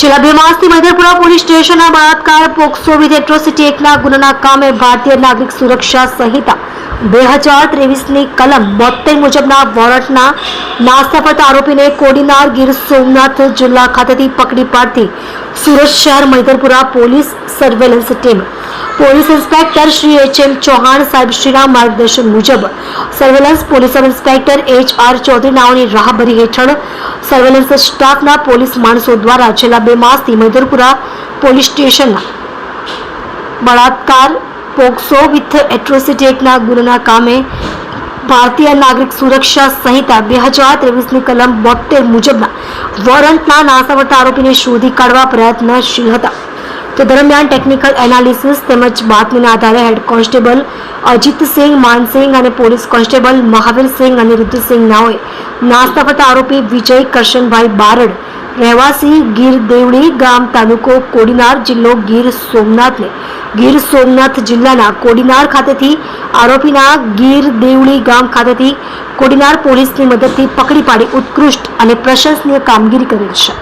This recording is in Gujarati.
છેલ્લા 2 માસથી મૈદરપુરા પોલીસ સ્ટેશનના બળાત્કાર પોક્સો વિથ એટ્રોસિટી એક્ટના ગુનાના કામે ભારતીય નાગરિક સુરક્ષા સંહિતા 2023ની કલમ 72 મુજબના વોરંટના નાસ્તા ફરતા આરોપીને કોડીનાર ગીર સોમનાથ જિલ્લા ખાતેથી પકડી પાડતી સુરત શહેર Mahidharpura police surveillance team police inspector Shri એચ.એમ. ચૌહાણ સાહેબશ્રીના માર્ગદર્શન મુજબ surveillance police sub inspector H.R. Chaudhary નાઓની રાહબરી હેઠળ સર્વેલન્સ સ્ટાફના પોલીસ માણસો દ્વારા છેલ્લા 2 માસથી મૈદરપુરા પોલીસ સ્ટેશનના બળાત્કાર પોક્સો વિથ એટ્રોસિટી એક્ટના ગુનાના કામે ભારતીય નાગરિક સુરક્ષા સંહિતા 2023ની કલમ 72 મુજબના વોરંટના નાસ્તાવર્તા આરોપીને શોધી કાઢવા પ્રયત્નશીલ હતા. તે દરમિયાન ટેકનિકલ એનાલિસિસ તેમજ બાતમીના આધારે હેડ કોન્સ્ટેબલ અજીતસિંહ માનસિંહ અને પોલીસ કોન્સ્ટેબલ મહાવીરસિંહ અને રુદ્રસિંહ નાઓએ નાસ્તાવર્તા આરોપી વિજય કરશનભાઈ બારડ રહેવાસી ગીર દેવળી ગામ તાલુકો કોડીનાર જિલ્લો ગીર સોમનાથને ગીર સોમનાથ જિલ્લાના કોડીનાર ખાતેથી આરોપીના ગીર દેવળી ગામ ખાતેથી કોડીનાર પોલીસની મદદથી પકડી પાડી ઉત્કૃષ્ટ અને પ્રશંસનીય કામગીરી કરેલ છે.